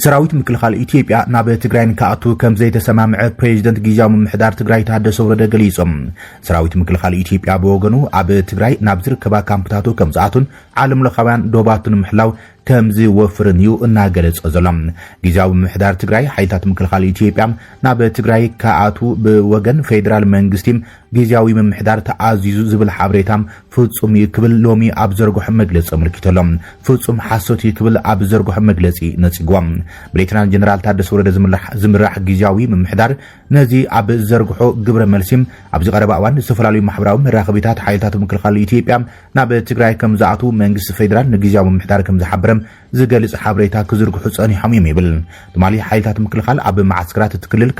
سراويت مكلخال إثيوبيا ناب تግራይ كأتو كم زي تسمع بريزيدنت ጊዜያዊ ምምሕዳር ትግራይ ታደሰ ወረደ ገሊጾም ሰራዊት ምክልኻል ኢትዮጵያ በወገኑ ኣብ ትግራይ ናብ ዝርከባ ካምፕታቱ ከም ዝኣቱን ዓለም ለኻውያን ዶባቱን ምሕላው ከምዚ ወፍርንዩ እናገለጸ ዘሎም ጊዜያዊ ምምሕዳር ትግራይ ሓይታት ምክልኻል ኢትዮጵያ ናብ ትግራይ ከኣቱ በወገን ፌደራል መንግስቲም ጊዜያዊ ምምሕዳር ተኣዚዙ ዝብል ሓበሬታም ፍጹም ይክብል ሎሚ ኣብ ዘርግሑ መግለጺ ምልክተሎም ፍጹም ሓሶት ይክብል ኣብ ዘርግሑ መግለጺ ነጽጓም ብሌተናንት ጀነራል ታደሰ ወረደ ዝምራሕ ጊዜያዊ ምምሕዳር ነዚ ኣብ ዘርግሑ ግብረ መልሲም ኣብ ዝቀረባ እዋን ዝተፈላለዩ ማሕበራዊ መራኸቢታት ሓይታት ምክልኻል ኢትዮጵያ ናብ ትግራይ ከም ዝኣቱ መንግስቲ ፌደራል ንጊዜያዊ ምምሕዳር ከም ዝሓበረ ዝገልጽ ሓበሬታ ክዝርግሑ ጸኒሖም ይብል ትማሊ ሓይታት ምክልኻል ኣብ ማዓስከራት ትክልል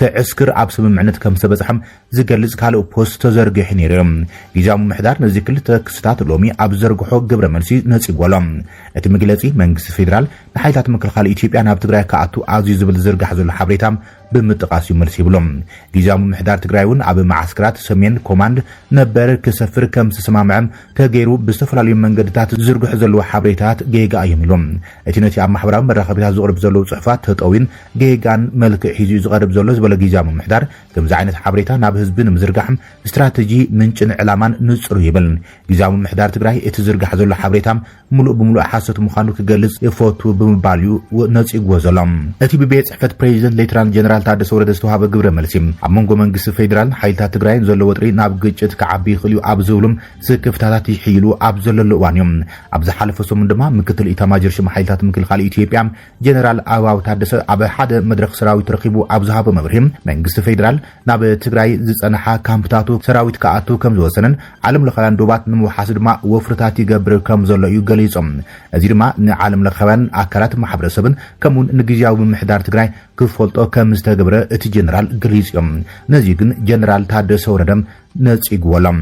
كعسكر أبسم معنت كم سبزحم زجلز كالو بوست تزرجح نيرم جزام محدار نزكل تكستات لومي أبزرج حق جبر مرسي نسي قلم اتمجلتي منجس فيدرال نحيلات مكلخال إثيوبيا أنا بتجري كأتو عزيز بالزرج حزل الحبريتام بمتقاسم مرسي بلوم جزام محدار تجريون أب معسكرات سمين كوماند نبر كسفر كم سسمع معهم تجيرو بسفر اليوم من قدرات زرج حزل الحبريتات جيجا أيملوم اتنتي عم محبرام مرخبيها زغرب زلو صحفات تطوين جيجان ملك حيزي زغرب زلو ጊዜያዊ ምምሕዳር ከም ዛይነት ሓበሬታ ናብ ህዝብን ምዝርጋሕም ስትራቴጂ ምንጭን ዕላማን ንጽሩ ይብል ጊዜያዊ ምምሕዳር ትግራይ እቲ ዝርጋሕ ዘሎ ሓበሬታም ሙሉእ ብሙሉእ ሓሰት ምዃኑ ክገልጽ ይፈቱ ብምባልዩ ነጽጉ ዘሎም እቲ ብቤት ጽሕፈት ፕሬዚደንት ሌተናንት ጀነራል ታደሰ ወረደ ዝተዋሃበ ግብረ መልሲ ኣብ መንጎ መንግስቲ ፌደራል ሓይልታት ትግራይ ዘሎ ወጥሪ ናብ ግጭት ከዓቢ ይኽእሉ ኣብ ዝብሉም ስክፍታታት ይሕይሉ ኣብ ዘለሉ እዋን እዮም ኣብ ዝሓለፈ ሰሙን ድማ ምክትል ኢታማጆር ሹም ሓይልታት ምክልኻል ኢትዮጵያ ጀነራል ኣበባው ታደሰ ኣብ ሓደ መድረኽ ሰራዊት ረኺቡ ኣብ ዝሃበ መብርሂ መንግስቲ ፌደራል ናብ ትግራይ ዝጸንሓ ካምፕታቱ ሰራዊት ከኣቱ ከም ዝወሰነን ዓለም ለኻውያን ዶባት ንምውሓስ ድማ ወፍርታት ይገብር ከም ዘሎ እዩ ገሊጾም እዚ ድማ ንዓለም ለኻውያን ኣካላት ማሕበረሰብን ከምኡን ንጊዜያዊ ምምሕዳር ትግራይ ክፈልጦ ከም ዝተገብረ እቲ ጀነራል ገሊጾም ነዚ ግን ጀነራል ታደሰ ወረደም ነጽጉወሎም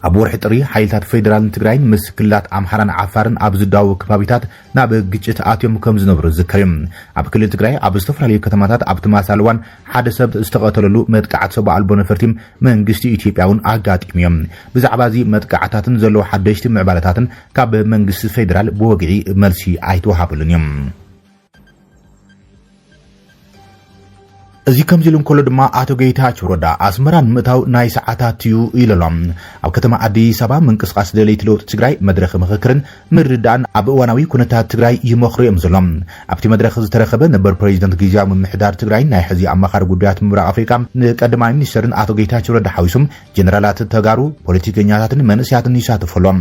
ኣብ ወርሒ ጥሪ ሓይልታት ፌደራል ትግራይ ምስ ክልላት ኣምሓራን ዓፋርን ኣብ ዝዳው ከባቢታት ናብ ግጭት ኣትዮም ከም ዝነብሩ ዝከርም ኣብ ክልል ትግራይ ኣብ ዝተፈላለዩ ከተማታት ኣብ ተማሳልዋን ሓደ ሰብ ዝተቀተለሉ መጥቃዕት ሰብ ኣልቦ ነፈርቲም መንግስቲ ኢትዮጵያውን ኣጋጢምዮም ብዛዕባ እዚ መጥቃዕታትን ዘለዎ ሓደሽቲ ምዕባለታትን ካብ መንግስቲ ፌደራል ብወግዒ መልሲ ኣይተዋሃበሉን እዮም እዚ ከም ዝሉን ኮሎ ድማ ኣቶ ጌታቸው ረዳ ኣስመራን ምእታው ናይ ሰዓታት እዩ ኢሎም ኣብ ከተማ አዲስ አበባ ምንቅስቃስ ደለይቲ ለውጥ ትግራይ መድረኽ ምክክርን ምርዳን ኣብ እዋናዊ ኩነታት ትግራይ ይመኽሩ እዮም ዘሎም ኣብቲ መድረኽ ዝተረኸበ ነበር ፕሬዚደንት ጊዜያዊ ምምሕዳር ትግራይ ናይ ሕዚ ኣማኻሪ ጉዳያት ምብራቕ አፍሪካ ንቀዳማይ ሚኒስትርን ኣቶ ጌታቸው ረዳ ሓዊሶም ጀነራላት ተጋሩ ፖለቲከኛታትን መንእስያትን ይሳተፈሎም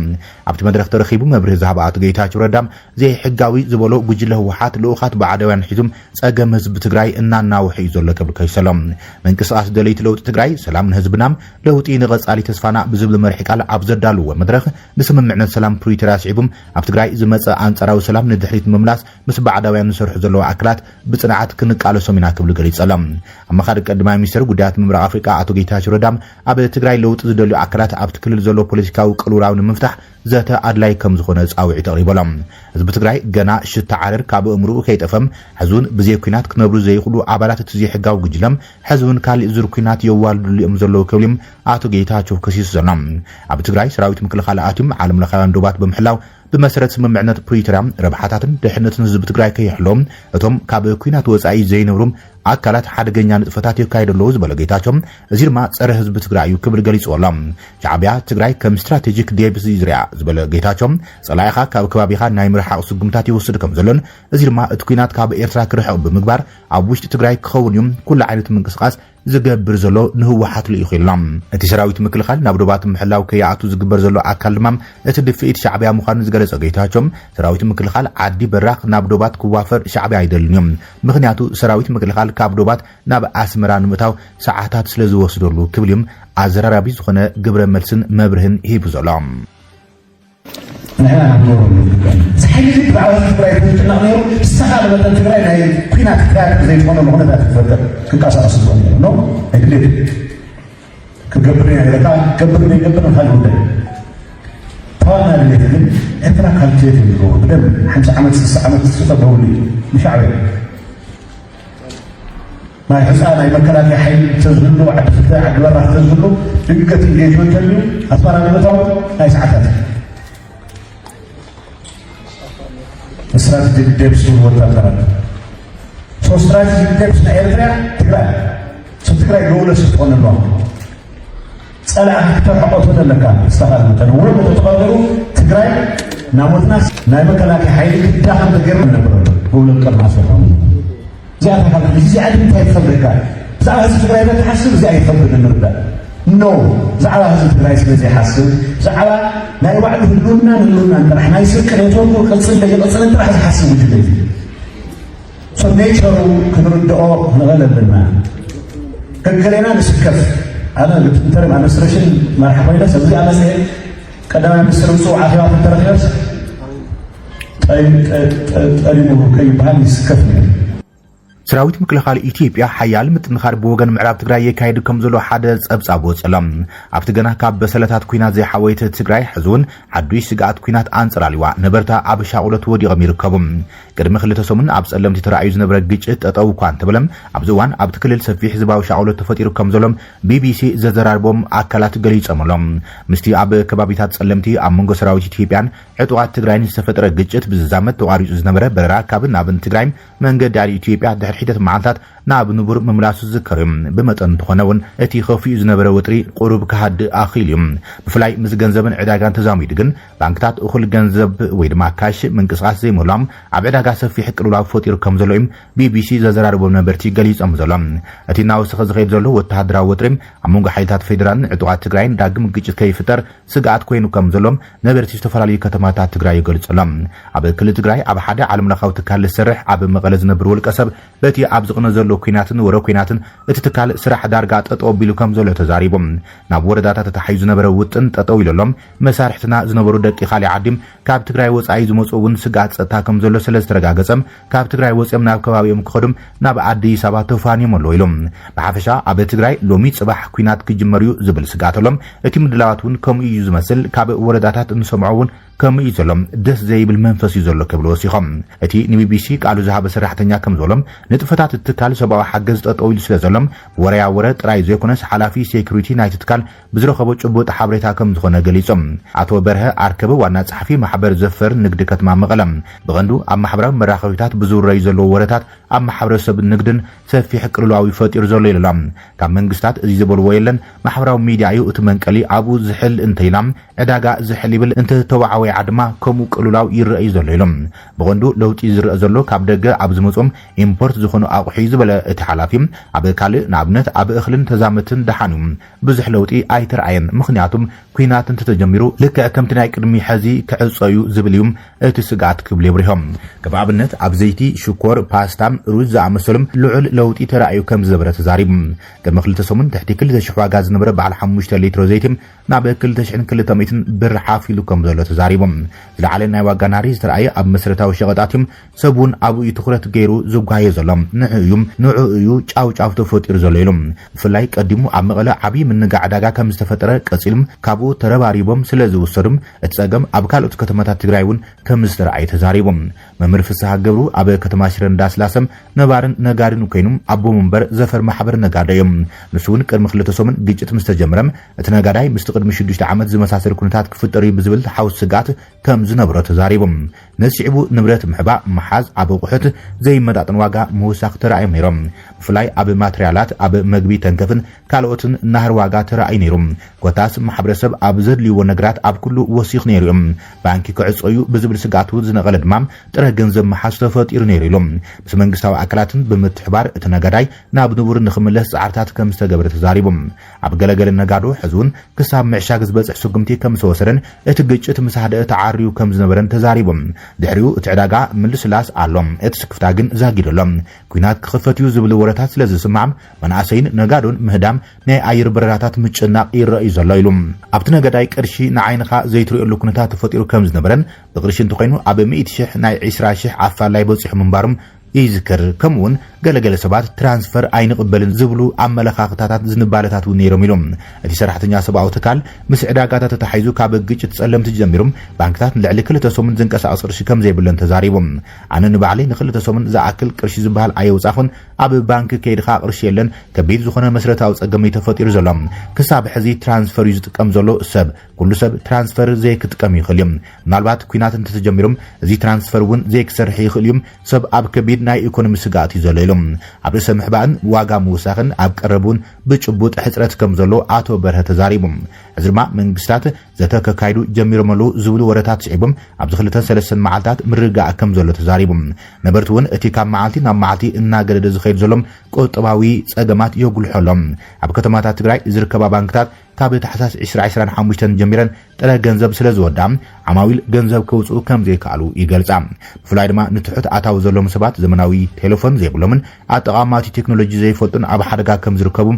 ኣብቲ መድረኽ ተረኺቡ መብርህ ዝሃበ ኣቶ ጌታቸው ረዳ ዘይ ሕጋዊ ዝበሎ ጉጅለ ህወሓት ልኡኻት ባዕዳውያን ሒዙም ጸገም ህዝቢ ትግራይ እናናውሕ እዩ ዘሎ كبر كيسلام من قصاص دليت لوط تግራይ سلام نهزبنام لوطي نغصالي تسفانا بزبل مرحي قال ابزدالو مدرخ بسممعنا سلام بريترا سعيبم اب تግራይ زمصا انصراو سلام ندحريت مملاس مس بعداوያን نسرح زلو اكلات بصناعت كنقالو سمينا كبل غري سلام اما خاد قدما ميستر ጉዳያት ምብራቅ አፍሪካ አቶ ጌታቸው ረዳም ኣብ ትግራይ ለውጥ ዝደልዩ አክላት ኣብ ትክልል ዘሎ ፖለቲካዊ ቅሉራው ንምፍታሕ ዘተ አድላይ ከም ዝኾነ ጻውዒ ተቅሪበሎም ህዝብ ትግራይ ገና ሽታ ዓረር ካብ እምሩ ከይጠፈም ሕዙን ብዘይ ኩናት ክነብሩ ዘይኽሉ አባላት እቲ ሕጋዊ ጉጅለም ሕዙን ካልእ ዙር ኩናት የዋልዱሉ እዮም ዘለው ከብሊም አቶ ጌታቸው ከሲስ ዘናም ኣብ ትግራይ ሰራዊት ምክልኻል ኣትም ዓለም ለኻውያን ዶባት ብምሕላው بمسرت سممعنات بريترام ربحاتن دحنتن ህዝብ ትግራይ ከይሕሎም እቶም ካብ ኩናት ወጻኢ ዘይነብሩም አካላት ሓደገኛ ንጥፈታት ይካይደሉ ዝበለ ጌታቸው እዚ ድማ ጸረ ህዝብ ትግራይ ክብር ገሊጽወሎም ሻዕቢያ ትግራይ ከም ስትራቴጂክ ዴብስ ይዝርያ ዝበለ ጌታቸው ጸላይኻ ካብ ከባቢኻ ናይ ምርሓቅ ስጉምታት ይወስድ ከም ዘሎን እዚ ድማ እቲ ኩናት ካብ ኤርትራ ክርሕቕ ብምግባር ኣብ ውሽጢ ትግራይ ክኸውን እዮም ኩሉ ዓይነት ምንቅስቃስ ዝገብር ዘሎ ንህወሓት ልዩ ኺሎም እቲ ሰራዊት ምክልኻል ናብ ዶባት ምሕላው ከያቱ ዝግበር ዘሎ ኣካል ድማ እቲ ድፍኢት ሻዕቢያ ምዃኑ ዝገለጸ ጌታቸው ሰራዊት ምክልኻል ዓዲ በራኽ ናብ ዶባት ክዋፈር ሻዕቢያ አይደልንም ምክንያቱ ሰራዊት ምክልኻል ካብ ዶባት ናብ ኣስመራ ንምእታው ሰዓታት ስለ ዝወስደሉ ክብልም ኣዘራራቢ ዝኾነ ግብረ መልስን መብርህን ሂቡ ዘሎም نحن نقول صحيح بعض الفرق تنقلوا استخال بدل تقرأ هاي فينا كتاب زي ما نقول هذا بدل كقاس أصلا نو أكيد كقبرني هذا كقبرني خلونا طالع اللي تقول إثنا كالتيت اللي هو بدل حمس عملت سوسة بولي مش عارف ما يحس أنا يمكنك يا حي تزغلوا عد فتاة عد ورا تزغلوا تلقى تيجي وتلو أصبر أنا بتوع هاي ساعات استراتيجي ديبس وتطلع ስትራቴጂክ ቴፕስ ኤርትራ ትግራይ ትግራይ ዶውለ ስትሆን ነው ጸላእ ከተፈቀጡ ተለካ استغال ተነውሮ ተተባበሩ ትግራይ ናሞትናስ ናይ መከላከያ ኃይል ክዳኸም ተገርም ነበር ዶውለ ቀርማ ሰፈሩ ዚያታ ካለ ዚ ዓለም ታይፈልጋ ዛዓ ህዝብ ትግራይ በተሐስብ ዚ አይፈልግ እንርዳ ኖ ዛዓ ህዝብ ትግራይ ስለዚ ይሐስብ ዛዓ ናይ ባዕሉ ህልውና እንጥራሕ ናይ ስርቅ ኔትወርክ ቅፅል ለየቅፅል እንጥራሕ ዝሐስብ ውጅለ እዩ ኔቸሩ ክንርድኦ ንኽእል ኣለና ከገሌና ንስከፍ ኣነ ኢንተሪም ኣድሚኒስትሬሽን መራሒ ኮይነ ሰብዚ ኣመፀ ቀዳማይ ሚኒስትር ውፅኡ ዓኺባ ተረኺበስ ጠሪሙ ከይበሃል ይስከፍ ነይሩ ሰራዊት ምክልኻል ኢትዮጵያ ሓያል ምጥንኻር ብወገን ምዕራብ ትግራይ የካይድ ከም ዘሎ ሓደ ጸብጻብ ወፅሎም ኣብቲ ገና ካብ በሰለታት ኩናት ዘይሓወይት ትግራይ ሕዙን ሓዱሽ ስጋኣት ኩናት ኣንጽራሊዋ ነበርታ ኣብ ሻቁለት ወዲቖም ይርከቡ ቅድሚ ክልተ ሰሙን ኣብ ጸለምቲ ተራእዩ ዝነበረ ግጭት ጠጠው እኳ እንተብለም ኣብዚ እዋን ኣብቲ ክልል ሰፊሕ ህዝባዊ ሻቁለት ተፈጢሩ ከም ዘሎም ቢቢሲ ዘዘራርቦም ኣካላት ገሊፆምሎም ምስቲ ኣብ ከባቢታት ጸለምቲ ኣብ መንጎ ሰራዊት ኢትዮጵያን ዕጡቓት ትግራይን ዝተፈጠረ ግጭት ብዝዛመት ተቋሪፁ ዝነበረ በረራ ካብን ናብን ትግራይ መንገዲ ኣዲ ኢትዮጵያ ድሕሪ ሒደት መዓልታት ናብ ንቡር ምምላሱ ዝዝከር እዩ ብመጠን እንትኾነውን እቲ ከፊኡ ዝነበረ ወጥሪ ቁሩብ ክሃድ ኣኺል እዩ ብፍላይ ምስ ገንዘብን ዕዳጋን ተዛሚዱ ግን ባንክታት እኹል ገንዘብ ወይ ድማ ካሽ ምንቅስቃስ ዘይመሎም ኣብ ዕዳጋ ሰፊሕ ቅልውላው ፈጢሩ ከም ዘሎ እዩ ቢቢሲ ዘዘራርቦም ነበርቲ ገሊፆም ዘሎ እቲ ናወስኸ ዝኸይድ ዘሎ ወተሃደራዊ ወጥሪ ኣብ መንጎ ሓይልታት ፌደራልን ዕጡቓት ትግራይን ዳግም ግጭት ከይፍጠር ስጋኣት ኮይኑ ከም ዘሎም ነበርቲ ዝተፈላለዩ ከተማታት ትግራይ ይገልጹሎም ኣብ ክልል ትግራይ ኣብ ሓደ ዓለም ለኻዊ ትካል ዝሰርሕ ኣብ መቐለ ዝነብር ውልቀ ሰብ በቲ ኣብ ዝቕነ ዘሎ ኩናትን ወረ ኩናትን እቲ ትካል ስራሕ ዳርጋ ጠጠው ቢሉ ከም ዘሎ ተዛሪቦም ናብ ወረዳታት ተታሒዙ ዝነበረ ውጥን ጠጠው ኢሎም መሳርሕትና ዝነበሩ ደቂ ኻሊ ዓዲም ካብ ትግራይ ወፃኢ ዝመፁ እውን ስጋኣት ፀጥታ ከም ዘሎ ስለ ዝተረጋገፀም ካብ ትግራይ ወፂኦም ናብ ከባቢኦም ክኸዱም ናብ ኣዲስ ኣበባ ተፋንዮም ኣለዉ ኢሎም ብሓፈሻ ኣብ ትግራይ ሎሚ ፅባሕ ኩናት ክጅመር እዩ ዝብል ስጋኣተሎም እቲ ምድላዋት እውን ከምኡ እዩ ዝመስል ካብ ወረዳታት እንሰምዖ እውን ከምኡ እዩ ዘሎም ደስ ዘይብል መንፈስ እዩ ዘሎ ክብሉ ወሲኾም እቲ ንቢቢሲ ቃሉ ዝሃበ ሰራሕተኛ ከም ዘሎም ንጥፈታት ትካል ሰብኣዊ ሓገዝ ጠጠው ኢሉ ስለ ዘሎም ወረያ ወረ ጥራይ ዘይኮነስ ሓላፊ ሴኩሪቲ ናይቲ ትካል ብዝረኸቦ ጭቡጥ ሓበሬታ ከም ዝኾነ ገሊፆም ኣቶ በርሀ ኣርከበ ዋና ጸሓፊ ማሕበር ዘፈር ንግዲ ከተማ መቐለ ብቐንዱ ኣብ ማሕበራዊ መራኸቢታት ብዝውረዩ ዘለዉ ወረታት ኣብ ማሕበረሰብ ንግድን ሰፊሕ ቅልውላዊ ፈጢሩ ዘሎ ኢሎም ካብ መንግስታት እዚ ዝበልዎ የለን ማሕበራዊ ሚድያ እዩ እቲ መንቀሊ ኣብኡ ዝሕል እንተኢላ ዕዳጋ ዝሕል ይብል እንተተዋዓወ ድማ ከምኡ ቅልውላው ይረአዩ ዘሎ ኢሎም ብቐንዱ ለውጢ ዝረአ ዘሎ ካብ ደገ ኣብ ዝመጾም ኢምፖርት ዝኾኑ ኣቑሑ ዝበለ እቲ ሓላፊ ኣብ ካልእ ንኣብነት ኣብ እኽልን ተዛመትን ደሓኑ ብዙሕ ለውጢ ኣይተረኣየን ምክንያቱም ኩናት እንተተጀሚሩ ልክዕ ከምቲ ናይ ቅድሚ ሕዚ ክዕፀዩ ዝብል እዩ እቲ ስጋኣት ክብል ይብርሆም ከም ኣብነት ኣብ ዘይቲ ሽኮር ፓስታን ሩዝ ዝኣመሰሎም ልዑል ለውጢ ተራእዩ ከም ዝነበረ ተዛሪቡ ቅድሚ 2 ሰሙን ትሕቲ 2,000 ዋጋ ዝነበረ በዓል 5 ሊትሮ ዘይቲ ናብ 2,200 ብር ሓፊሉ ከም ዘሎ ተዛሪቡ ዝለዓለ ናይ ዋጋ ናሪ ዝተረኣየ ኣብ መሰረታዊ ሸቐጣት ሰቡን ኣብኡ ትኹረት ገይሩ ዝጓየ ዘሎ ንዑ እዩ ጫው ተፈጢሩ ዘሎ ኢሎም ብፍላይ ቀዲሙ ኣብ መቐለ ዓብይ ምንጋዕ ዕዳጋ ከም ዝተፈጠረ ቀፂሎም ካብኡ ተረባሪቦም ስለ ዝውሰዱም እቲ ፀገም ኣብ ካልኦት ከተማታት ትግራይ እውን ከም ዝተረኣየ ተዛሪቦም መምህር ፍስሓ ገብሩ ኣብ ከተማ ሽረ እንዳስላሰም ነባርን ነጋድን ኮይኖም ኣቦ መንበር ዘፈር ማሕበር ነጋዳ እዮም ንሱ እውን ቅድሚ 2 ሰሙን ግጭት ምስ ተጀመረም እቲ ነጋዳይ ምስቲ ቅድሚ 6 ዓመት ዝመሳሰል ኩነታት ክፍጠሩ ብዝብል ሓውስ ስጋት ከም ዝነበረ ተዛሪቦም ነሲዕቡ ንብረት ምሕባእ መሓዝ ኣብ ኣቑሑት ዘይመጣጥን ዋጋ ምውሳኽ ተራእዮም ነይሮም ብፍላይ ኣብ ማትርያላት ኣብ መግቢ ተንከፍን ካልኦትን ናህር ዋጋ ተራእዩ ነይሮም ኮታስ ማሕበረሰብ ኣብ ዘድልይዎ ነገራት ኣብ ኩሉ ወሲኽ ነይሩ እዮም ባንኪ ክዕፀዩ ብዝብል ስጋቱ ዝነቐለ ድማ ጥረ ገንዘብ መሓዝ ተፈጢሩ ነይሩ ኢሎም ምስ መንግስታዊ ኣካላትን ብምትሕባር እቲ ነጋዳይ ናብ ንቡር ንኽምለስ ፃዕርታት ከም ዝተገበረ ተዛሪቦም ኣብ ገለገለ ነጋዶ ሕዝውን ክሳብ ምዕሻግ ዝበፅሕ ስጉምቲ ከም ዝተወሰደን እቲ ግጭት ምስ ሃደአ ተዓርዩ ከም ዝነበረን ተዛሪቦም ድሕሪኡ እቲ ዕዳጋ ምልስላስ ኣሎም እቲ ስክፍታ ግን ዛጊደሎም ኩናት ክኽፈት እዩ ዝብል ወረታት ስለ ዝስማዕ መናእሰይን ነጋዶን ምህዳም ናይ ኣየር በረራታት ምጭናቕ ይረአዩ ዘሎ ኢሎም ኣብቲ ነጋዳይ ቅርሺ ንዓይንኻ ዘይትሪእሉ ኩነታት ተፈጢሩ ከም ዝነበረን ብቅርሺ እንተኮይኑ ኣብ 100,000 ናይ 20,000 ኣፋላይ በፂሑ ምንባሮም ይዝክር ከምውን ገለገለ ሰባት ትራንስፈር ኣይንቕበልን ዝብሉ ኣመለኻኽታታት ዝንባለታት ነይሮም ኢሎም እቲ ሰራሕተኛ ሰብኣዊ ትካል ምስ ዕዳጋታት ተታሒዙ ካብ ግጭት ጸለምቲ ጀሚሮም ባንክታት ልዕሊ 2 ሰሙን ዝንቀሳቐስ ቅርሺ ከም ዘይብለን ተዛሪቦም ኣነ ንባዕለይ ን2 ሰሙን ዝኣክል ቅርሺ ዝበሃል ኣየውፃኹን ኣብ ባንኪ ከይድኻ ቅርሺ የለን ከቢድ ዝኾነ መሰረታዊ ፀገም ተፈጢሩ ዘሎ ክሳብ ሕዚ ትራንስፈር እዩ ዝጥቀም ዘሎ ሰብ ኩሉ ሰብ ትራንስፈር ዘይክጥቀም ይኽእል እዩ ምናልባት ኩናት እንተተጀሚሮም እዚ ትራንስፈር እውን ዘይክሰርሕ ይኽእል እዩ ሰብ ኣብ ከቢድ ናይ ኢኮኖሚ ስጋት ይዘለሎም ኣብ ርእሰ ምሕባእን ዋጋ ምውሳኽን ኣብ ቀረቡን ብጭቡጥ ሕጽረት ከም ዘሎ ኣቶ በርሀ ተዛሪቦም እዚ ድማ መንግስታት ዘተከካይዱ ጀሚሮምሉ ዝብሉ ወረታት ጽዒቦም ኣብ 2-3 መዓልታት ምርጋእ ከም ዘሎ ተዛሪቦም ነበርት እውን እቲ ካብ መዓልቲ ናብ መዓልቲ እናገደደ ዝኸይድ ዘሎም ቁጠባዊ ጸገማት የጉልሖሎም ኣብ ከተማታት ትግራይ ዝርከባ ባንክታት ካብ ታሕሳስ 2025 ጀሚረን ጥረ ገንዘብ ስለ ዝወዳ ዓማዊል ገንዘብ ከውጽኡ ከም ዘይከኣሉ ይገልጻ ብፍላይ ድማ ንትሑት ኣታዊ ዘሎም ሰባት ዘመናዊ ቴሌፎን ዘይብሎምን ኣጠቃማቲ ቴክኖሎጂ ዘይፈልጡን ኣብ ሓደጋ ከም ዝርከቡ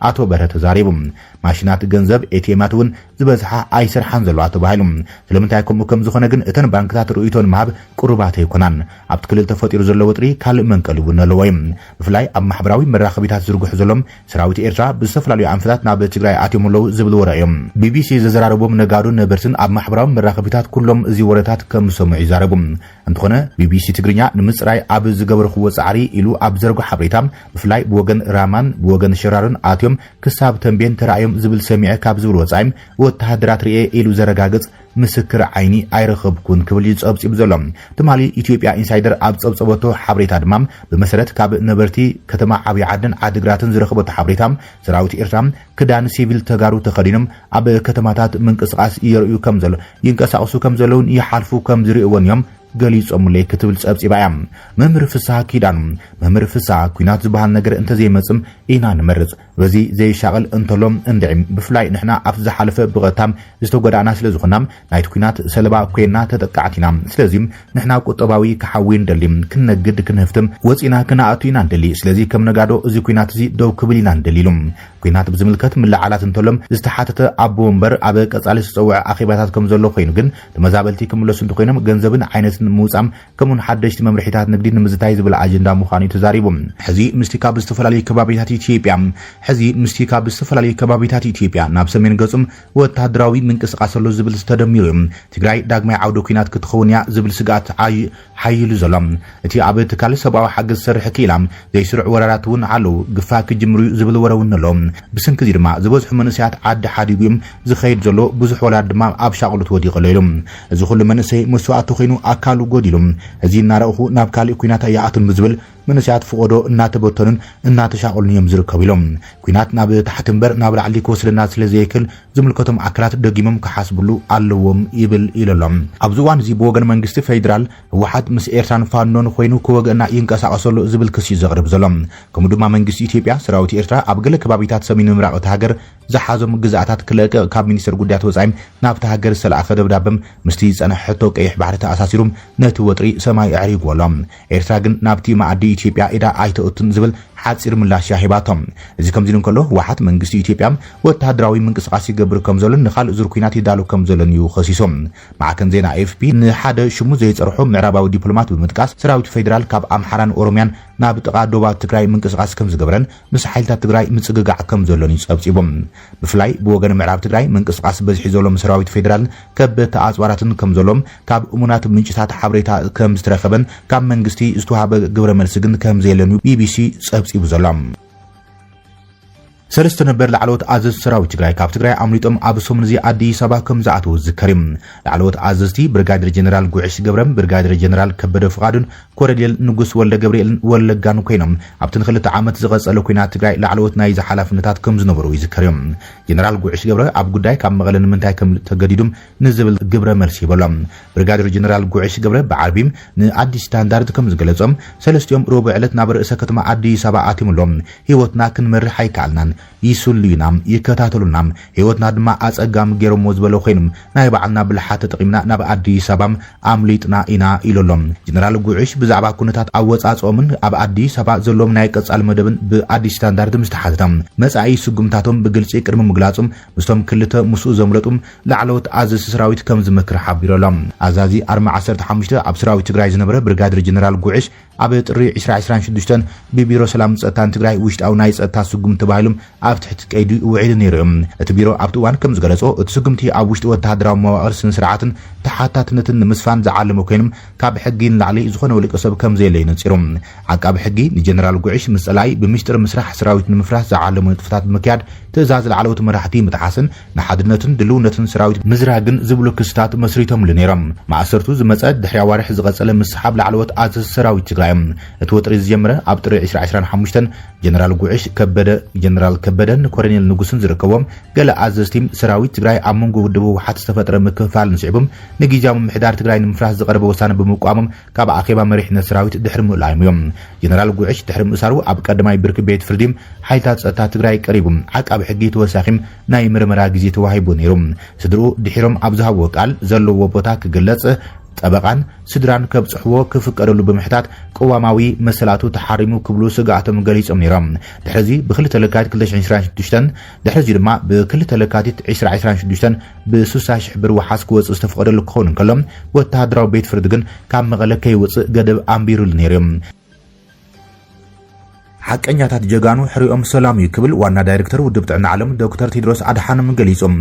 ኣቶ በርሀ ተዛሪቦም ማሽናት ገንዘብ ኤቲኤማት እውን ዝበዝሓ ኣይስርሓን ዘለዋ ተባሂሉ ስለምንታይ ከምኡ ከም ዝኾነ ግን እተን ባንክታት ርእይቶን መሃብ ቁርባት ኣይኮናን ኣብቲ ክልል ተፈጢሩ ዘሎ ወጥሪ ካልእ መንቀል እውን ኣለዎ ብፍላይ ኣብ ማሕበራዊ መራኸቢታት ዝርግሑ ዘሎም ሰራዊት ኤርትራ ብዝተፈላለዩ ኣንፈታት ናብ ትግራይ ኣትዮም ኣለዉ ዝብል ወረ እዮም ቢቢሲ ዘዘራረቦም ነጋዶ ነበርትን ኣብ ማሕበራዊ መራኸቢታት ኩሎም እዚ ወረታት ከም ሰምዑ ይዛረቡ እንትኾነ ቢቢሲ ትግርኛ ንምጽራይ ኣብ ዝገበርኽዎ ጻዕሪ ኢሉ ኣብ ዘርጎ ሓበሬታ ብፍላይ ብወገን ራማን ብወገን ሽራርን ኣትዮም ክሳብ ተንቤን ተራእዮም ዝብል ሰሚዐ ካብ ዝብል ወጻይ ወተሃደራት ርኤ ኢሉ ዘረጋግጽ ምስክር ዓይኒ ኣይረኸብኩን ክብል ይጸብጽብ ዘሎ ትማሊ ኢትዮጵያ ኢንሳይደር ኣብ ጸብጸበቶ ሓበሬታ ድማ ብመሰረት ካብ ነበርቲ ከተማ ዓብይ ዓድን ዓድግራትን ዝረኸበቶ ሓበሬታ ሰራዊት ኤርትራ ክዳን ሲቪል ተጋሩ ተኸዲኖም ኣብ ከተማታት ምንቅስቃስ ይርዩ ከም ዘሎ ይንቀሳቀሱ ከም ዘለውን ይሓልፉ ከም ዝርእዎን እዮም ገሊጾምለይ ክትብል ጸብጽባ እያ መምህር ፍስሓ ኪዳኑ መምህር ፍስሓ ኩናት ዝበሃል ነገር እንተዘይመጽም ኢና ንመርጽ በዚ ዘይሻቀል እንተሎም እንድዕም ብፍላይ ንሕና ኣብ ዝሓለፈ ብቐታም ዝተጎዳእና ስለ ዝኾናም ናይቲ ኩናት ሰለባ ኮይና ተጠቃዕቲና ስለዚ ንሕና ቁጠባዊ ክሓዊን ደሊም ክንነግድ ክንህፍትም ወፂና ክናኣቱ ኢና እንደሊ ስለዚ ከም ነጋዶ እዚ ኩናት እዚ ደው ክብል ኢና እንደሊሉም ኩናት ብዝምልከት ምልዓላት እንተሎም ዝተሓተተ ኣቦ ወንበር ኣብ ቀጻሊ ዝጸውዕ ኣኺባታት ከም ዘሎ ኮይኑ ግን ተመዛበልቲ ክምለሱ እንተኮይኖም ገንዘብን ዓይነትን ምውጻም ከምኡን ሓደሽቲ መምርሒታት ንግዲ ንምዝታይ ዝብል ኣጀንዳ ምዃኑ ተዛሪቦም ሕዚ ምስቲካ ብዝተፈላለዩ ከባቢታት ኢትዮጵያ ናብ ሰሜን ገጹም ወተሃደራዊ ምንቅስቃስ ዘሎ ዝብል ዝተደሚሩ ትግራይ ዳግማይ ዓውደ ኩናት ክትኸውን እያ ዝብል ስጋት ሓይሉ ዘሎ እቲ ኣብ ትካል ሰብኣዊ ሓገዝ ዝሰርሕ ክኢላም ዘይስሩዕ ወረራት እውን ኣለዉ ግፋ ክጅምሩ ዝብል ወረ እውን ኣሎ ብስንኪ እዚ ድማ ዝበዝሑ መንእሰያት ዓዲ ሓዲጉም ዝኸይድ ዘሎ ብዙሕ ወላድ ድማ ኣብ ሻቅሉ ተወዲቑ ኢሎም እዚ ኩሉ መንእሰይ መስዋዕቲ ኮይኑ ኣካሉ ጎዲሎም እዚ እናረእኹ ናብ ካልእ ኩናት ኣይኣቱን ብዝብል መንእሰያት ፍቆዶ እናተበተኑን እናተሻቀሉን እዮም ዝርከቡ ኢሎም ኩናት ናብ ታሕቲ እምበር ናብ ላዕሊ ክወስደና ስለዘይክል ዝምልከቶም ኣካላት ደጊሞም ክሓስብሉ ኣለዎም ይብል ኢሎም ኣብዚ እዋን እዚ ብወገን መንግስቲ ፌደራል ህወሓት ምስ ኤርትራን ፋኖን ኮይኑ ክወግአና ይንቀሳቀሰሉ ዝብል ክሲ ዘቕርብ ዘሎ ከምኡ ድማ መንግስቲ ኢትዮጵያ ሰራዊት ኤርትራ ኣብ ገለ ከባቢታት ሰሜን ምብራቅ እቲ ሃገር ዝሓዞም ግዛኣታት ክለቀ ካብ ሚኒስትር ጉዳያት ወጻኢ ናብቲ ሃገር ዝተለኣኸ ደብዳቤም ምስቲ ዝጸንሐ ሕቶ ቀይሕ ባሕሪ ተኣሳሲሮም ነቲ ወጥሪ ሰማይ ኣዕሪግዎሎም ኤርትራ ግን ናብቲ ማዕዲ ኢትዮጵያ ኢዳ ኣይተእቱን ዝብል ሓፂር ምላሽ ሂባቶም እዚ ከምዚ እንከሎ ህወሓት መንግስቲ ኢትዮጵያ ወተሃደራዊ ምንቅስቃስ ይገብር ከም ዘሎ ንኻልእ ዙር ኩናት ይዳሉ ከም ዘሎን እዩ ኸሲሶም ማዕከን ዜና ኤፍፒ ንሓደ ሽሙ ዘይጸርሑ ምዕራባዊ ዲፕሎማት ብምጥቃስ ሰራዊት ፌደራል ካብ ኣምሓራን ኦሮምያን ናብ ጥቃ ዶባ ትግራይ ምንቅስቃስ ከም ዝገበረን ምስ ሓይልታት ትግራይ ምጽግጋዕ ከም ዘሎን ይጸብጺቦም ብፍላይ ብወገን ምዕራብ ትግራይ ምንቅስቃስ በዝሒ ዘሎም ሰራዊት ፌደራል ከበቲ ኣጽዋራትን ከም ዘሎም ካብ እሙናት ምንጭታት ሓበሬታ ከም ዝተረኸበን ካብ መንግስቲ ዝተዋሃበ ግብረ መልሲ ግን ከም ዘየለኑ ቢቢሲ ጸብጺቡ ዘሎም ሰለስተ ነበር ላዕለዎት ኣዘዝ ሰራዊት ትግራይ ካብ ትግራይ ኣምሊጦም ኣብ ሰሙን እዚ ኣዲስ ኣበባ ከም ዝኣተው ዝከርም ላዕለዎት ኣዘዝቲ ብርጋዴር ጀነራል ጉዕሽ ገብረም ብርጋዴር ጀነራል ከበደ ፍቃዱን ኮሎኔል ንጉስ ወልደ ገብርኤልን ወለጋን ኮይኖም ኣብቲ ንክልተ ዓመት ዝቐጸለ ኩናት ትግራይ ላዕለዎት ናይ ሓላፍነታት ከም ዝነበሩ ይዝከርም ጀነራል ጉዕሽ ገብረ ኣብ ጉዳይ ካብ መቐለ ንምንታይ ከም ተገዲዱም ንዝብል ግብረ መልሲ ይበሎም ብርጋዴር ጀነራል ጉዕሽ ገብረ ብዓርቢም ንኣዲስ ስታንዳርድ ከም ዝገለጾም ሰለስቲኦም ሮብዕ ዕለት ናብ ርእሰ ከተማ ኣዲስ ኣበባ ኣትምሎም ህይወትና ክንመርሕ ኣይከኣልናን ይስሉዩና ይከታተሉና ህይወትና ድማ ኣጸጋም ገይሮም ዝበለ ኮይኖም ናይ ባዕልና ብልሓት ተጠቂምና ናብ ኣዲስ ኣበባ ኣምሊጥና ኢና ኢሎም ጀነራል ጉዕሽ ብዛዕባ ኩነታት ኣወጻጽኦምን ኣብ ኣዲስ ኣበባ ዘሎም ናይ ቀጻል መደብን ብኣዲስ ስታንዳርድ ምስተሓተቶም መጻኢ ስጉምታቶም ብግልጺ ቅድሚ ምግላጾም ምስቶም ክልተ ምስኡ ዘምለጡም ላዕለዎት ኣዘዝ ሰራዊት ከም ዝመክር ሓቢሮሎም ኣዛዚ ኣርማ 15 ኣብ ሰራዊት ትግራይ ዝነበረ ብርጋዴር ጀነራል ጉዕሽ ኣብ ጥሪ 2026 ብቢሮ ሰላም ጸጥታን ትግራይ ውሽጣዊ ናይ ጸጥታ ስጉም ተባሂሎም ኣብ ትሕቲ ቀይዲ ውዒሉ ነይሮም እቲ ቢሮ ኣብቲ እዋን ከም ዝገለጾ እቲ ስጉምቲ ኣብ ውሽጢ ወተሃደራዊ መዋቕር ስነ ስርዓትን ተሓታትነትን ንምስፋን ዝዓለመ ኮይኖም ካብ ሕጊ ንላዕሊ ዝኾነ ውልቀ ሰብ ከም ዘየለ ይነጺሮም ዓቃቢ ሕጊ ንጀነራል ጉዕሽ ምስ ጸላኢ ብምስጢር ምስራሕ ሰራዊት ንምፍራስ ዝዓለሙ ንጥፈታት ብምክያድ ትእዛዝ ላዕለዎት መራሕቲ ምጥሓስን ንሓድነትን ድልውነትን ሰራዊት ምዝራግን ዝብሉ ክስታት መስሪቶምሉ ነይሮም ማእሰርቱ ዝመጸ ድሕሪ ኣዋርሕ ዝቐጸለ ምስሓብ ላዕለዎት ኣዘዝ ሰራዊት ተረጋዮም እቲ ወጥሪ ዝጀመረ ኣብ ጥሪ 2025 ጀነራል ጉዕሽ ጀነራል ከበደን ኮሎኔል ንጉስን ዝርከቦም ገለ ኣዘዝቲ ሰራዊት ትግራይ ኣብ መንጎ ውድብ ህወሓት ዝተፈጠረ ምክፍፋል ንስዕቦም ንጊዜያዊ ምምሕዳር ትግራይ ንምፍራስ ዝቀረበ ወሳነ ብምቋሞም ካብ ኣኼባ መሪሕነት ሰራዊት ድሕሪ ምእላዮም እዮም ጀነራል ጉዕሽ ድሕሪ ምእሳሩ ኣብ ቀዳማይ ብርኪ ቤት ፍርዲ ሓይልታት ጸጥታ ትግራይ ቀሪቦም ዓቃቢ ሕጊ ተወሳኺም ናይ ምርመራ ግዜ ተዋሂቡ ነይሩ ስድሩ ድሒሮም ኣብ ዝሃብዎ ቃል ዘለዎ ቦታ ክግለጽ ጠበቃን ስድራን ከብጽሕዎ ክፍቀደሉ ብምሕታት ቀዋማዊ መሰላቱ ተሓሪሙ ክብሉ ስጋኣቶም ገሊጾም ነይሮም ድሕዚ ብክልተ ለካቲት 2026 ድሕዚ ድማ ብክልተ ለካቲት 2026 ብ60,000 ብር ወሓስ ክወጽእ ዝተፈቀደሉ ክኸውን ከሎም ወተሃደራዊ ቤት ፍርዲ ግን ካብ መቐለ ከይወጽእ ገደብ ኣንቢሩሉ ነይሩ حقኛታት ጀጋኑ ሕሪኦም ሰላም ይክብል ዋና ዳይሬክተር ውድብ ጥዕና ዓለም ዶክተር ቴድሮስ አድሓኖም ገሊጾም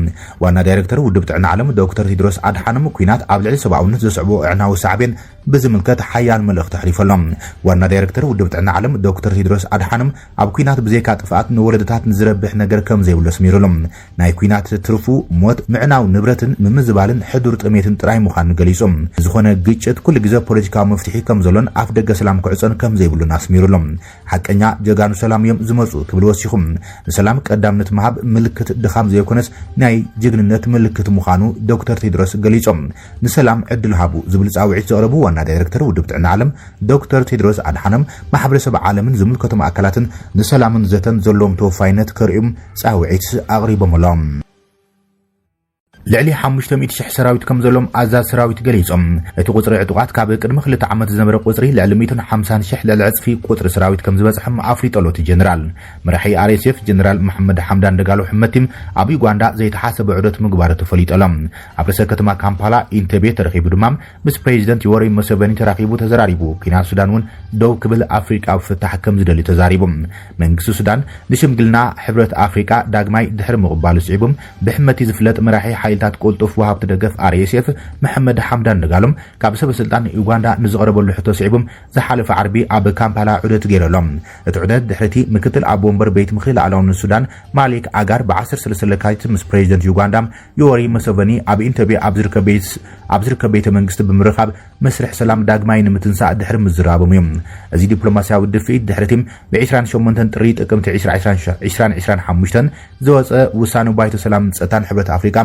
ዋና ዳይሬክተር ውድብ ጥዕና ዓለም ዶክተር ቴድሮስ አድሓኖም ኩናት ኣብ ልዕሊ ሰብኣውነት ዘስዕቦ ዕናዊ ሳዕቤን ብዝምልከት ሓያል መልእኽቲ ሕሪፈሎም ዋና ዳይሬክተር ውድብ ጥዕና ዓለም ዶክተር ቴድሮስ አድሓኖም ኣብ ኩናት ብዘይካ ጥፋት ንወለደታት ንዝረብሕ ነገር ከም ዘይብሉ ስሚሩሎም ናይ ኩናት ትርፉ ሞት ምዕናው ንብረትን ምምዝባልን ሕዱር ጥሜትን ጥራይ ምዃኑ ገሊጾም ዝኾነ ግጭት ኩሉ ግዜ ፖለቲካዊ መፍትሒ ከም ዘሎን ኣፍ ደገ ሰላም ክዕፀን ከም ዘይብሉን ኣስሚሩሎም ሓቀኛ ጀጋኑ ሰላም እዮም ዝመጹ ክብል ወሲኹም ሰላም ቀዳምነት መሃብ ምልክት ድኻም ዘይኮነስ ናይ ጅግንነት ምልክት ምዃኑ ዶክተር ቴድሮስ ገሊጾም ንሰላም ዕድል ሃቡ ዝብል ጻውዒት ዘቕረቡ ዋና ዳይሬክተር ውድብ ጥዕና ዓለም ዶክተር ቴድሮስ አድሓኖም ማሕበረሰብ ዓለምን ዝምልከቶም ኣካላትን ንሰላምን ዘተን ዘለዎም ተወፋይነት ከርእዮም ጻውዒት ኣቕሪቦምሎም ልዕሊ 500,000 ሰራዊት ከም ዘሎም ኣዛዝ ሰራዊት ገሊጾም እቲ ቁጽሪ ዕጡቃት ካብ ቅድሚ 2 ዓመት ዝነበረ ቁጽሪ ልዕሊ 150,000 ልዕሊ ዕጽፊ ቁጽሪ ሰራዊት ከም ዝበጽሐ ኣፍሊጦሎት ጀነራል መራሒ RSF ጀነራል መሐመድ ሐምዳን ደጋሎ ሕመቲም ኣብ ዩጋንዳ ዘይተሓሰበ ዑደት ምግባር ተፈሊጦሎም ኣብ ርዕሰ ከተማ ካምፓላ ኢንተቤ ተረኺቡ ድማ ምስ ፕሬዚደንት ዮወሪ ሙሴቬኒ ተራኺቡ ተዘራሪቡ ኩናት ሱዳን እውን ደው ክብል ኣፍሪቃ ፍታሕ ከም ዝደሊ ተዛሪቡ መንግስቲ ሱዳን ንሽምግልና ሕብረት ኣፍሪቃ ዳግማይ ድሕሪ ምቕባሉ ጽዒቦም ብሕመቲ ዝፍለጥ መራሒ ሓይልታት ቁልጡፍ ወሃብቲ ደገፍ RSF መሐመድ ሐምዳን ደጋሎም ካብ ሰበ ስልጣን ዩጋንዳ ንዝቐረበሉ ሕቶ ጽዒቦም ዝሓለፈ ዓርቢ ኣብ ካምፓላ ዑደት ገይሮሎም እቲ ዑደት ድሕርቲ ምክትል ኣብ ወንበር ቤት ምክሪ ላዕለዋይ ሱዳን ማሊክ ኣጋር ብ13 ለካቲት ምስ ፕሬዚደንት ዩጋንዳ ዮወሪ ሙሴቬኒ ኣብ ኢንተቤ ኣብ ዝርከብ ቤተ መንግስቲ ብምርኻብ መስርሕ ሰላም ዳግማይ ንምትንሳእ ድሕሪ ምዝራቦም እዮም እዚ ዲፕሎማስያዊ ድፍኢት ድሕርቲ ብ28 ጥሪ ጥቅምቲ 2025 ዝወፀ ውሳነ ባይቶ ሰላም ጸጥታን ሕብረት ኣፍሪቃ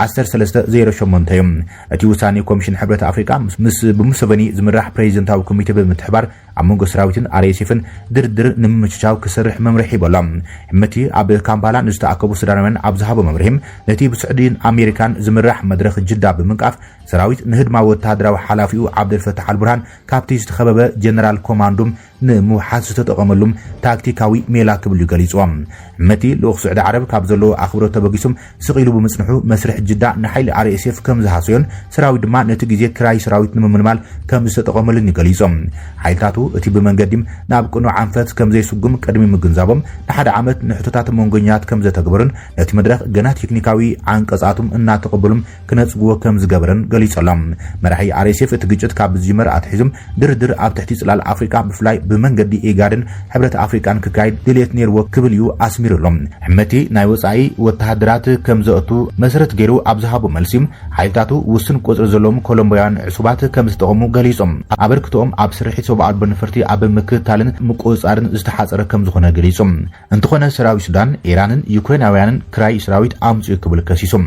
1308 እዮም እቲ ውሳኔ ኮሚሽን ሕብረት ኣፍሪቃ ምስ ብሙሴቬኒ ዝምራሕ ፕሬዚደንታዊ ኮሚቴ ብምትሕባር ኣብ መንጎ ሰራዊትን RSFን ድርድር ንምምችቻው ክሰርሕ መምርሒ ይበሎም ሕመቲ ኣብ ካምፓላ ንዝተኣከቡ ሱዳናውያን ኣብ ዝሃቦ መምርሒም ነቲ ብስዑድን ኣሜሪካን ዝምራሕ መድረኽ ጅዳ ብምንቃፍ ሰራዊት ንህድማ ወተሃደራዊ ሓላፊኡ ዓብደልፈታሕ አልቡርሃን ካብቲ ዝተኸበበ ጀነራል ኮማንዶም ንምውሓዝ ዝተጠቐመሉም ታክቲካዊ ሜላ ክብል ገሊጾም ሕመቲ ልኡኽ ስዑድ ዓረብ ካብ ዘለዎ ኣኽብሮት ተበጊሶም ስቂሉ ብምጽንሑ መስርሕ ጅዳ ንሓይሊ RSF ከም ዝሃሰዮን ሰራዊት ድማ ነቲ ግዜ ክራይ ሰራዊት ንምምልማል ከም ዝተጠቐመሉን ገሊጾም ሓይልታቱ እቲ ብመንገዲ ናብ ቅኑዕ ዓንፈት ከም ዘይስጉም ቅድሚ ምግንዛቦም ንሓደ ዓመት ንሕቶታት መንጎኛት ከም ዘተግበሩን ነቲ መድረኽ ገና ቴክኒካዊ ዓንቀጻቱም እናተቐበሉም ክነጽግዎ ከም ዝገበረን ገሊጾሎም መራሒ RSF እቲ ግጭት ካብ ዝጅመር ኣትሒዞም ድርድር ኣብ ትሕቲ ጽላል ኣፍሪቃ ብፍላይ ብመንገዲ ኢጋድን ሕብረት ኣፍሪቃን ክካይድ ድሌት ነይርዎ ክብል እዩ ኣስሚሩሎም ሕመቲ ናይ ወጻኢ ወተሃደራት ከም ዘእቱ መሰረት ገይሩ ኣብ ዝሃቦ መልሲ ሓይልታቱ ውስን ቁጽሪ ዘለዎም ኮሎምቢያውያን ዕሱባት ከም ዝተቐሙ ገሊጾም ኣበርክቶኦም ኣብ ስርሒት ሰብኣዊ ኣልቦ ነፈርቲ ኣብ ምክትታልን ምቁጽጻርን ዝተሓጸረ ከም ዝኾነ ገሊጾም እንተኾነ ሰራዊት ሱዳን ኢራንን ዩክሬናውያንን ክራይ ሰራዊት ኣምጽኡ ክብል ከሲሶም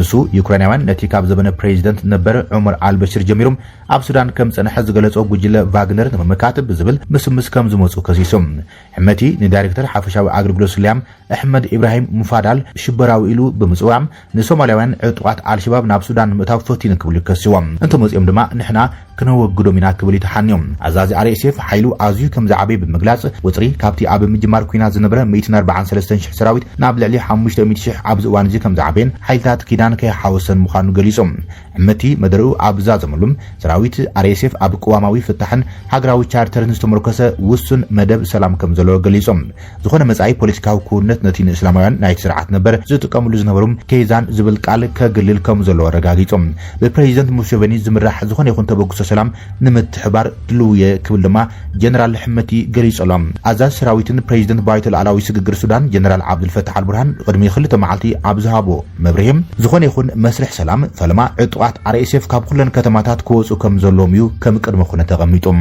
ንሱ ዩክሬናውያን ነቲ ካብ ዘበነ ፕሬዚደንት ነበር ዑመር አልበሽር ጀሚሮም ኣብ ሱዳን ከም ጸንሐ ዝገለጾ ጉጅለ ቫግነር ንምካትብ ብዝብል ምስምስ ከም ዝመጹ ከሲሶም ሕመቲ ንዳይሬክተር ሓፈሻዊ ኣገልግሎት ስልያም ኣሕመድ ኢብራሂም ሙፋዳል ሽበራዊ ኢሉ ብምጽዋዕ ንሶማልያውያን ዕጡቃት አልሸባብ ናብ ሱዳን ምእታው ፈቲኑ ክብል ከሲዎም እንተመጽኦም ድማ ንሕና ክነወግዶም ኢና ክብል ተሓንዮም ኣዛዚ RSF ሓይሉ ኣዝዩ ከም ዝዓበየ ብምግላጽ ወጽሪ ካብቲ ኣብ ምጅማር ኩናት ዝነበረ 143,000 ሰራዊት ናብ ልዕሊ 500,000 ኣብ ዝእዋን እዚ ከም ዝዓበየን ሓይልታት ኪዳን ከይሓወሰን ምዃኑ ገሊጾም ሕመቲ መደረኡ ኣብ ዛዘመሉም ሰራዊት RSF ኣብ ቅዋማዊ ፍታሕን ሃገራዊ ቻርተርን ዝተመርኮሰ ውሱን መደብ ሰላም ከም ዘለዎ ገሊጾም ዝኾነ መጻኢ ፖለቲካዊ ክውነት ነቲ ንእስላማውያን ናይቲ ስርዓት ነበር ዝጥቀምሉ ዝነበሩም ከይዛን ዝብል ቃል ከግልል ከም ዘለዎ ረጋጊጾም ብፕሬዚደንት ሙሴቬኒ ዝምራሕ ዝኾነ ይኹን ተበግሶ ሰላም ንምትሕባር ድልውየ ክብል ድማ ጀነራል ሕመቲ ገሊጾሎም ኣዛዝ ሰራዊትን ፕሬዚደንት ባይቶ ላዕላዊ ስግግር ሱዳን ጀነራል ዓብደልፈታሕ አልቡርሃን ቅድሚ 2 መዓልቲ ኣብ ዝሃቦ መብርሂም ዝኾነ ይኹን መስርሕ ሰላም ፈለማ ዕጡቃት RSF ካብ ኩለን ከተማታት ክወጹ ከም ዘለዎም እዩ ከም ቅድመ ኩነት ተቐሚጦም